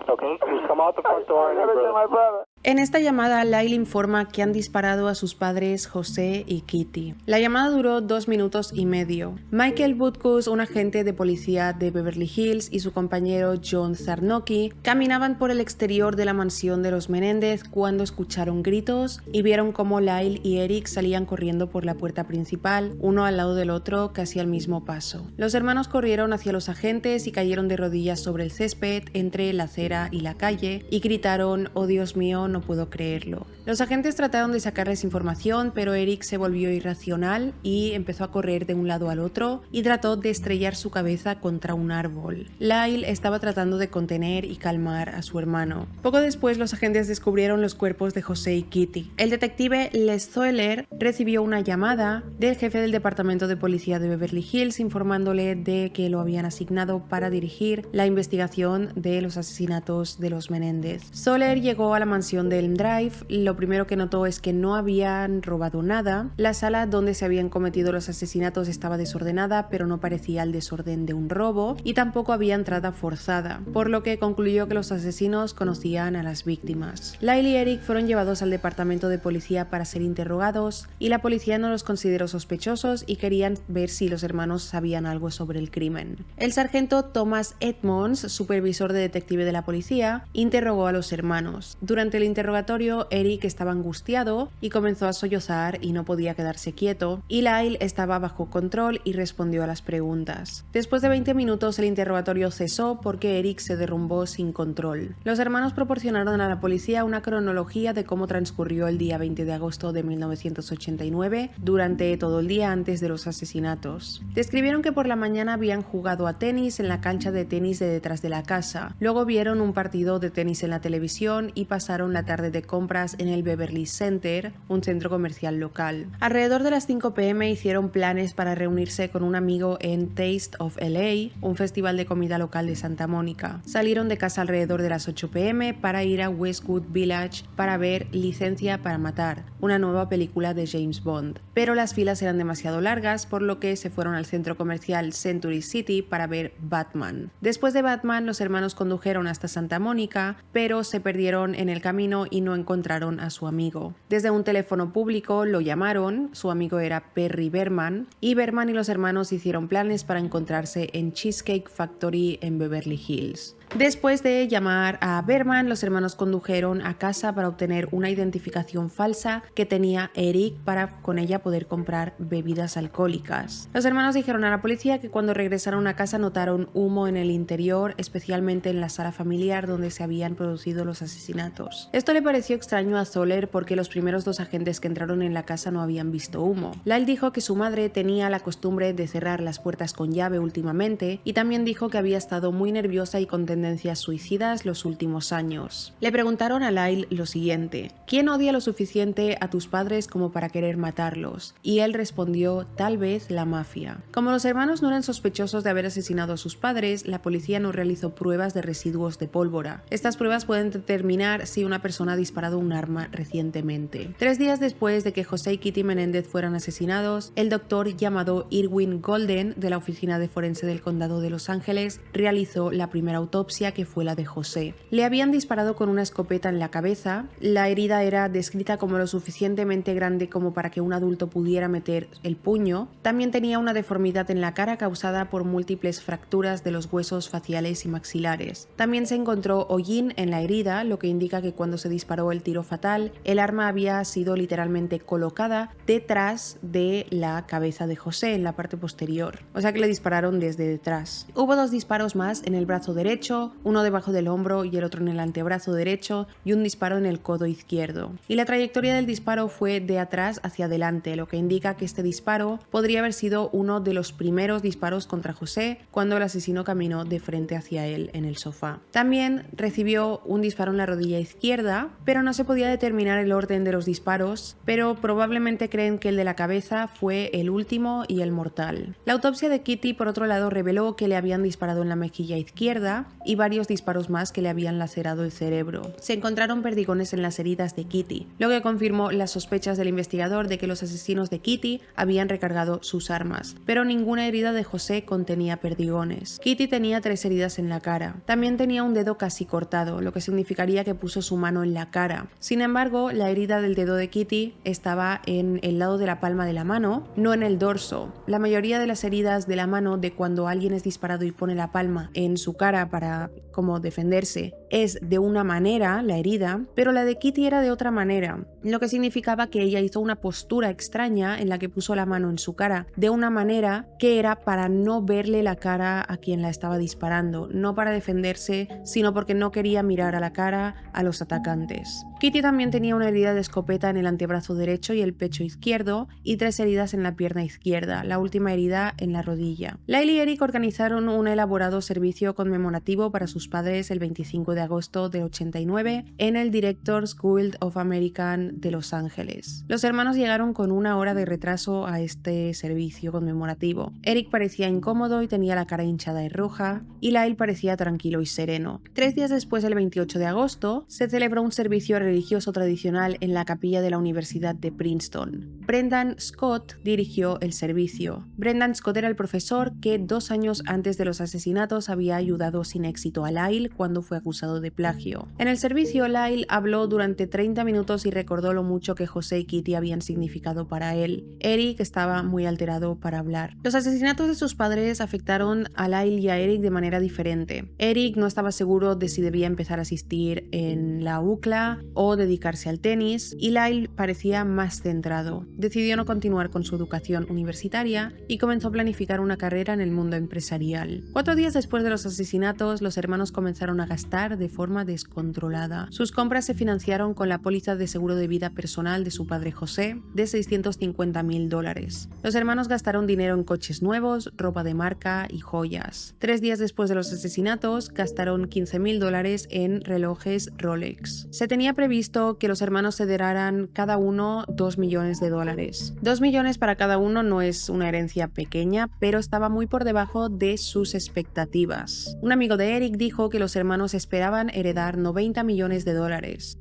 Okay, just come out the front door and my brother. En esta llamada, Lyle informa que han disparado a sus padres José y Kitty. La llamada duró 2 minutos y medio. Michael Butkus, un agente de policía de Beverly Hills, y su compañero John Zarnocki caminaban por el exterior de la mansión de los Menéndez cuando escucharon gritos y vieron cómo Lyle y Eric salían corriendo por la puerta principal, uno al lado del otro, casi al mismo paso. Los hermanos corrieron hacia los agentes y cayeron de rodillas sobre el césped entre la acera y la calle y gritaron: "Oh Dios mío, no puedo creerlo. Los agentes trataron de sacarles información, pero Eric se volvió irracional y empezó a correr de un lado al otro y trató de estrellar su cabeza contra un árbol. Lyle estaba tratando de contener y calmar a su hermano. Poco después, los agentes descubrieron los cuerpos de José y Kitty. El detective Les Zoeller recibió una llamada del jefe del departamento de policía de Beverly Hills informándole de que lo habían asignado para dirigir la investigación de los asesinatos de los Menéndez. Zoeller llegó a la mansión de Elm Drive. Lo primero que notó es que no habían robado nada. La sala donde se habían cometido los asesinatos estaba desordenada, pero no parecía el desorden de un robo, y tampoco había entrada forzada, por lo que concluyó que los asesinos conocían a las víctimas. Lyle y Eric fueron llevados al departamento de policía para ser interrogados, y la policía no los consideró sospechosos y querían ver si los hermanos sabían algo sobre el crimen. El sargento Thomas Edmonds, supervisor de detective de la policía, interrogó a los hermanos. Durante el interrogatorio, Eric estaba angustiado y comenzó a sollozar y no podía quedarse quieto, y Lyle estaba bajo control y respondió a las preguntas. Después de 20 minutos el interrogatorio cesó porque Eric se derrumbó sin control. Los hermanos proporcionaron a la policía una cronología de cómo transcurrió el día 20 de agosto de 1989 durante todo el día antes de los asesinatos. Describieron que por la mañana habían jugado a tenis en la cancha de tenis de detrás de la casa, luego vieron un partido de tenis en la televisión y pasaron la tarde de compras en el Beverly Center, un centro comercial local. Alrededor de las 5 p.m. hicieron planes para reunirse con un amigo en Taste of LA, un festival de comida local de Santa Mónica. Salieron de casa alrededor de las 8 p.m. para ir a Westwood Village para ver Licencia para Matar, una nueva película de James Bond. Pero las filas eran demasiado largas, por lo que se fueron al centro comercial Century City para ver Batman. Después de Batman, los hermanos condujeron hasta Santa Mónica, pero se perdieron en el camino y no encontraron a su amigo. Desde un teléfono público lo llamaron, su amigo era Perry Berman, y Berman y los hermanos hicieron planes para encontrarse en Cheesecake Factory en Beverly Hills. Después de llamar a Berman, los hermanos condujeron a casa para obtener una identificación falsa que tenía Eric para con ella poder comprar bebidas alcohólicas. Los hermanos dijeron a la policía que cuando regresaron a casa notaron humo en el interior, especialmente en la sala familiar donde se habían producido los asesinatos. Esto le pareció extraño a Zoeller porque los primeros 2 agentes que entraron en la casa no habían visto humo. Lyle dijo que su madre tenía la costumbre de cerrar las puertas con llave últimamente, y también dijo que había estado muy nerviosa y con tendencias suicidas los últimos años. Le preguntaron a Lyle lo siguiente: ¿quién odia lo suficiente a tus padres como para querer matarlos? Y él respondió: tal vez la mafia. Como los hermanos no eran sospechosos de haber asesinado a sus padres, la policía no realizó pruebas de residuos de pólvora. Estas pruebas pueden determinar si una persona ha disparado un arma recientemente. 3 días después de que José y Kitty Menéndez fueran asesinados, el doctor llamado Irwin Golden de la Oficina de Forense del Condado de Los Ángeles realizó la primera autopsia, que fue la de José. Le habían disparado con una escopeta en la cabeza. La herida era descrita como lo suficientemente grande como para que un adulto pudiera meter el puño. También tenía una deformidad en la cara causada por múltiples fracturas de los huesos faciales y maxilares. También se encontró hollín en la herida, lo que indica que cuando se disparó el tiro fatal, el arma había sido literalmente colocada detrás de la cabeza de José, en la parte posterior. O sea que le dispararon desde detrás. Hubo 2 disparos más en el brazo derecho, uno debajo del hombro y el otro en el antebrazo derecho, y un disparo en el codo izquierdo. Y la trayectoria del disparo fue de atrás hacia adelante, lo que indica que este disparo podría haber sido uno de los primeros disparos contra José cuando el asesino caminó de frente hacia él en el sofá. También recibió un disparo en la rodilla izquierda, pero no se podía determinar el orden de los disparos, pero probablemente creen que el de la cabeza fue el último y el mortal. La autopsia de Kitty, por otro lado, reveló que le habían disparado en la mejilla izquierda y varios disparos más que le habían lacerado el cerebro. Se encontraron perdigones en las heridas de Kitty, lo que confirmó las sospechas del investigador de que los asesinos de Kitty habían recargado sus armas, pero ninguna herida de José contenía perdigones. Kitty tenía 3 heridas en la cara. También tenía un dedo casi cortado, lo que significaría que puso su mano en la cara. Sin embargo, la herida del dedo de Kitty estaba en el lado de la palma de la mano, no en el dorso. La mayoría de las heridas de la mano de cuando alguien es disparado y pone la palma en su cara para para como defenderse es de una manera, la herida, pero la de Kitty era de otra manera, lo que significaba que ella hizo una postura extraña en la que puso la mano en su cara, de una manera que era para no verle la cara a quien la estaba disparando, no para defenderse, sino porque no quería mirar a la cara a los atacantes. Kitty también tenía una herida de escopeta en el antebrazo derecho y el pecho izquierdo y 3 heridas en la pierna izquierda, la última herida en la rodilla. Lyle y Eric organizaron un elaborado servicio conmemorativo para sus padres el 25 de agosto de 89 en el Directors Guild of American de Los Ángeles. Los hermanos llegaron con 1 hora de retraso a este servicio conmemorativo. Eric parecía incómodo y tenía la cara hinchada y roja, y Lyle parecía tranquilo y sereno. 3 días después, el 28 de agosto, se celebró un servicio religioso tradicional en la capilla de la Universidad de Princeton. Brendan Scott dirigió el servicio. Brendan Scott era el profesor que 2 años antes de los asesinatos había ayudado sin éxito a Lyle cuando fue acusado de plagio. En el servicio, Lyle habló durante 30 minutos y recordó lo mucho que José y Kitty habían significado para él. Eric estaba muy alterado para hablar. Los asesinatos de sus padres afectaron a Lyle y a Eric de manera diferente. Eric no estaba seguro de si debía empezar a asistir en la UCLA o dedicarse al tenis, y Lyle parecía más centrado. Decidió no continuar con su educación universitaria y comenzó a planificar una carrera en el mundo empresarial. 4 días después de los asesinatos, los hermanos comenzaron a gastar de forma descontrolada. Sus compras se financiaron con la póliza de seguro de vida personal de su padre José de $650,000. Los hermanos gastaron dinero en coches nuevos, ropa de marca y joyas. 3 días después de los asesinatos, gastaron $15,000 en relojes Rolex. Se tenía previsto que los hermanos heredaran cada uno $2 millones. $2 millones para cada uno no es una herencia pequeña, pero estaba muy por debajo de sus expectativas. Un amigo de Eric dijo que los hermanos esperaban heredar $90 millones.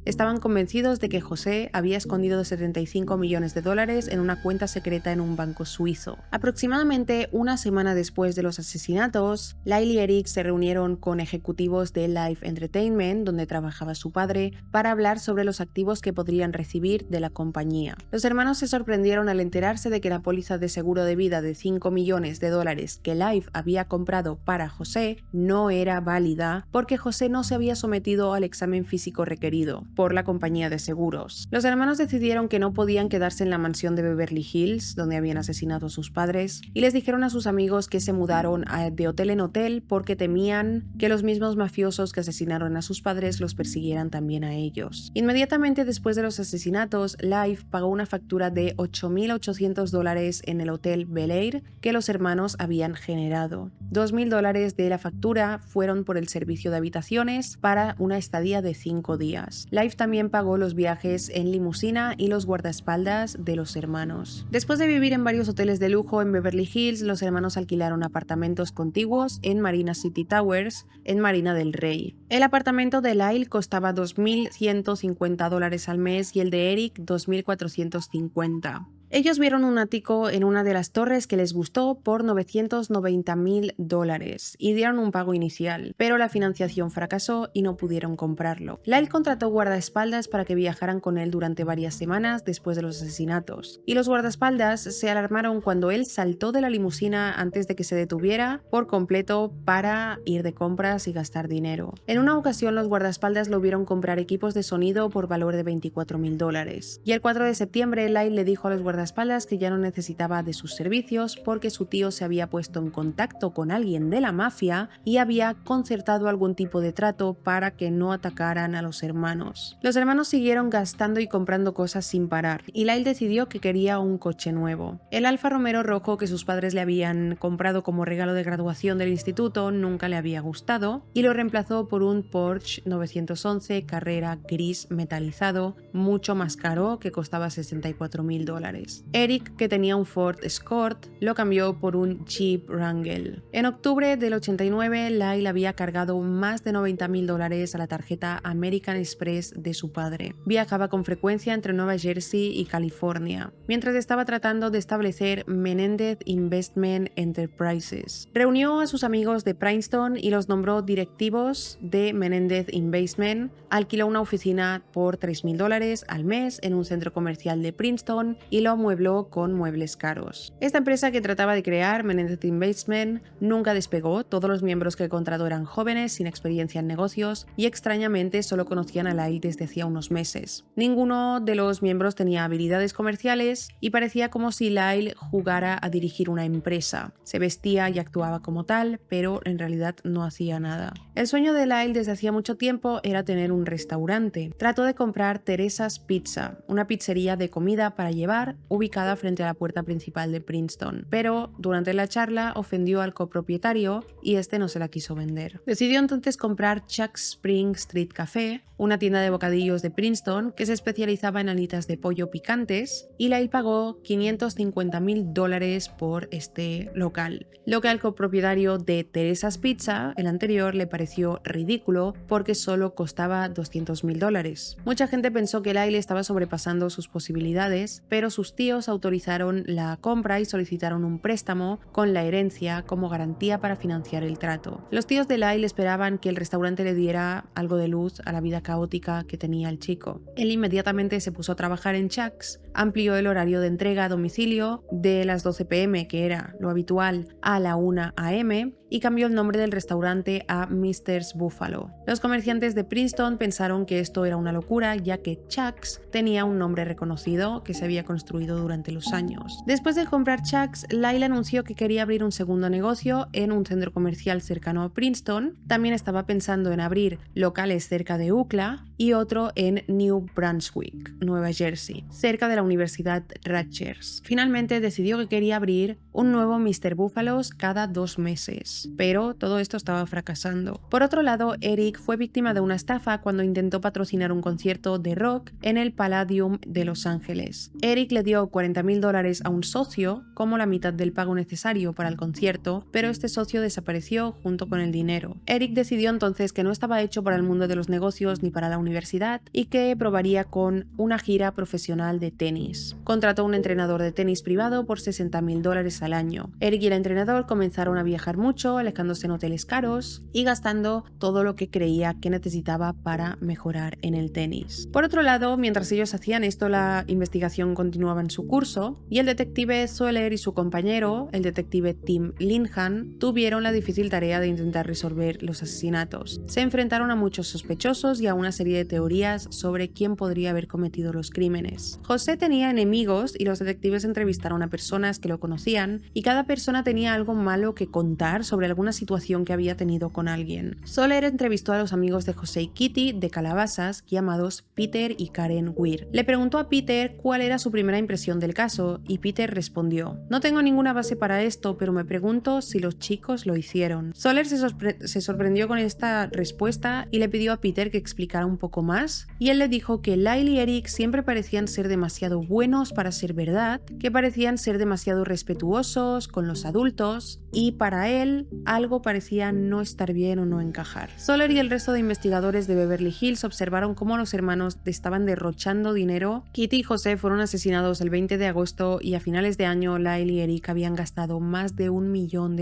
Estaban convencidos de que José había escondido $75 millones en una cuenta secreta en un banco suizo. Aproximadamente una semana después de los asesinatos, Lyle y Eric se reunieron con ejecutivos de Life Entertainment, donde trabajaba su padre, para hablar sobre los activos que podrían recibir de la compañía. Los hermanos se sorprendieron al enterarse de que la póliza de seguro de vida de $5 millones que Life había comprado para José no era válida porque José no se había sometido al examen físico requerido por la compañía de seguros. Los hermanos decidieron que no podían quedarse en la mansión de Beverly Hills, donde habían asesinado a sus padres, y les dijeron a sus amigos que se mudaron de hotel en hotel porque temían que los mismos mafiosos que asesinaron a sus padres los persiguieran también a ellos. Inmediatamente después de los asesinatos, Life pagó una factura de $8,800 en el Hotel Bel Air que los hermanos habían generado. $2,000 de la factura fueron por el servicio de habitaciones para una estadía de 5 días. Life también pagó los viajes en limusina y los guardaespaldas de los hermanos. Después de vivir en varios hoteles de lujo en Beverly Hills, los hermanos alquilaron apartamentos contiguos en Marina City Towers, en Marina del Rey. El apartamento de Lyle costaba $2,150 al mes y el de Eric $2,450. Ellos vieron un ático en una de las torres que les gustó por $990,000 y dieron un pago inicial, pero la financiación fracasó y no pudieron comprarlo. Lyle contrató guardaespaldas para que viajaran con él durante varias semanas después de los asesinatos, y los guardaespaldas se alarmaron cuando él saltó de la limusina antes de que se detuviera por completo para ir de compras y gastar dinero. En una ocasión, los guardaespaldas lo vieron comprar equipos de sonido por valor de $24,000, y el 4 de septiembre Lyle le dijo a los guardaespaldas que ya no necesitaba de sus servicios porque su tío se había puesto en contacto con alguien de la mafia y había concertado algún tipo de trato para que no atacaran a los hermanos. Los hermanos siguieron gastando y comprando cosas sin parar, y Lyle decidió que quería un coche nuevo. El Alfa Romero rojo que sus padres le habían comprado como regalo de graduación del instituto nunca le había gustado y lo reemplazó por un Porsche 911 Carrera gris metalizado, mucho más caro, que costaba $64,000. Eric, que tenía un Ford Escort, lo cambió por un Jeep Wrangler. En octubre del 89, Lyle había cargado más de $90,000 a la tarjeta American Express de su padre. Viajaba con frecuencia entre Nueva Jersey y California, mientras estaba tratando de establecer Menendez Investment Enterprises. Reunió a sus amigos de Princeton y los nombró directivos de Menendez Investment, alquiló una oficina por $3,000 al mes en un centro comercial de Princeton y lo amuebló con muebles caros. Esta empresa que trataba de crear, Menendez Investment, nunca despegó. Todos los miembros que contrató eran jóvenes, sin experiencia en negocios y extrañamente solo conocían a Lyle desde hacía unos meses. Ninguno de los miembros tenía habilidades comerciales y parecía como si Lyle jugara a dirigir una empresa. Se vestía y actuaba como tal, pero en realidad no hacía nada. El sueño de Lyle desde hacía mucho tiempo era tener un restaurante. Trató de comprar Teresa's Pizza, una pizzería de comida para llevar ubicada frente a la puerta principal de Princeton, pero durante la charla ofendió al copropietario y este no se la quiso vender. Decidió entonces comprar Chuck's Spring Street Café, una tienda de bocadillos de Princeton que se especializaba en alitas de pollo picantes, y Lyle pagó $550,000 por este local. Lo que al copropietario de Teresa's Pizza, el anterior, le pareció ridículo porque solo costaba $200,000. Mucha gente pensó que Lyle estaba sobrepasando sus posibilidades, pero sus tíos autorizaron la compra y solicitaron un préstamo con la herencia como garantía para financiar el trato. Los tíos de Lyle esperaban que el restaurante le diera algo de luz a la vida caótica que tenía el chico. Él inmediatamente se puso a trabajar en Chuck's, amplió el horario de entrega a domicilio de las 12 p.m., que era lo habitual, a la 1 a.m., y cambió el nombre del restaurante a Mr's Buffalo. Los comerciantes de Princeton pensaron que esto era una locura, ya que Chuck's tenía un nombre reconocido que se había construido durante los años. Después de comprar Chuck's, Lyle anunció que quería abrir un segundo negocio en un centro comercial cercano a Princeton. También estaba pensando en abrir locales cerca de UCLA y otro en New Brunswick, Nueva Jersey, cerca de la Universidad Rutgers. Finalmente decidió que quería abrir un nuevo Mr. Buffalos cada 2 meses. Pero todo esto estaba fracasando. Por otro lado, Eric fue víctima de una estafa cuando intentó patrocinar un concierto de rock en el Palladium de Los Ángeles. Eric le dio $40,000 a un socio como la mitad del pago necesario para el concierto, pero este socio desapareció junto con el dinero. Eric decidió entonces que no estaba hecho para el mundo de los negocios ni para la universidad y que probaría con una gira profesional de tenis. Contrató un entrenador de tenis privado por $60,000 al año. Eric y el entrenador comenzaron a viajar mucho, alejándose en hoteles caros y gastando todo lo que creía que necesitaba para mejorar en el tenis. Por otro lado, mientras ellos hacían esto, la investigación continuaba en su curso y el detective Soler y su compañero, el detective Tim Linhan, tuvieron la difícil tarea de intentar resolver los asesinatos. Se enfrentaron a muchos sospechosos y a una serie de teorías sobre quién podría haber cometido los crímenes. José tenía enemigos y los detectives entrevistaron a personas que lo conocían y cada persona tenía algo malo que contar sobre alguna situación que había tenido con alguien. Soler entrevistó a los amigos de José y Kitty de Calabasas, llamados Peter y Karen Weir. Le preguntó a Peter cuál era su primera impresión del caso y Peter respondió: "No tengo ninguna base para esto, pero me pregunto si los chicos lo hicieron". Soler se sorprendió con esta respuesta y le pidió a Peter que explicara un poco más, y él le dijo que Lyle y Eric siempre parecían ser demasiado buenos para ser verdad, que parecían ser demasiado respetuosos con los adultos y para él algo parecía no estar bien o no encajar. Soler y el resto de investigadores de Beverly Hills observaron cómo los hermanos estaban derrochando dinero. Kitty y José fueron asesinados el 20 de agosto y a finales de año Lyle y Eric habían gastado más de $1 millón,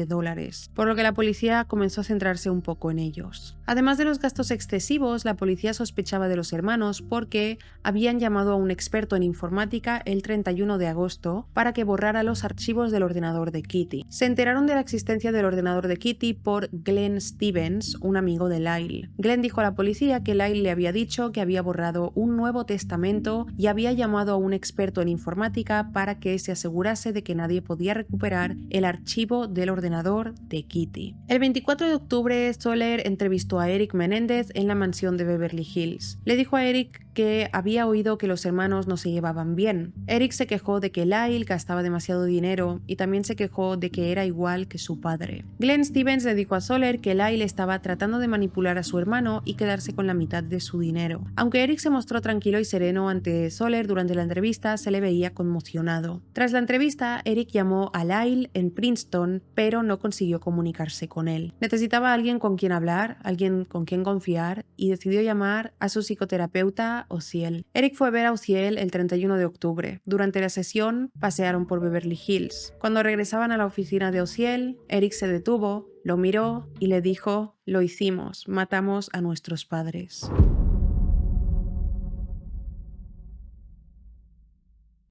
por lo que la policía comenzó a centrarse un poco en ellos. Además de los gastos excesivos, la policía sospechaba de los hermanos porque habían llamado a un experto en informática el 31 de agosto para que borrara los archivos del ordenador de Kitty. Se enteraron de la existencia del ordenador de Kitty por Glenn Stevens, un amigo de Lyle. Glenn dijo a la policía que Lyle le había dicho que había borrado un Nuevo Testamento y había llamado a un experto en informática para que se asegurase de que nadie podía recuperar el archivo del ordenador de Kitty. El 24 de octubre, Soler entrevistó a Eric Menendez en la mansión de Beverly Hills. Le dijo a Eric que había oído que los hermanos no se llevaban bien. Eric se quejó de que Lyle gastaba demasiado dinero y también se quejó de que era igual que su padre. Glenn Stevens le dijo a Soler que Lyle estaba tratando de manipular a su hermano y quedarse con la mitad de su dinero. Aunque Eric se mostró tranquilo y sereno ante Soler durante la entrevista, se le veía conmocionado. Tras la entrevista, Eric llamó a Lyle en Princeton, pero no consiguió comunicarse con él. Necesitaba a alguien con quien hablar, alguien con quien confiar, y decidió llamar a su psicoterapeuta Ociel. Eric fue a ver a Ociel el 31 de octubre. Durante la sesión, pasearon por Beverly Hills. Cuando regresaban a la oficina de Ociel, Eric se detuvo, lo miró y le dijo: "Lo hicimos, matamos a nuestros padres".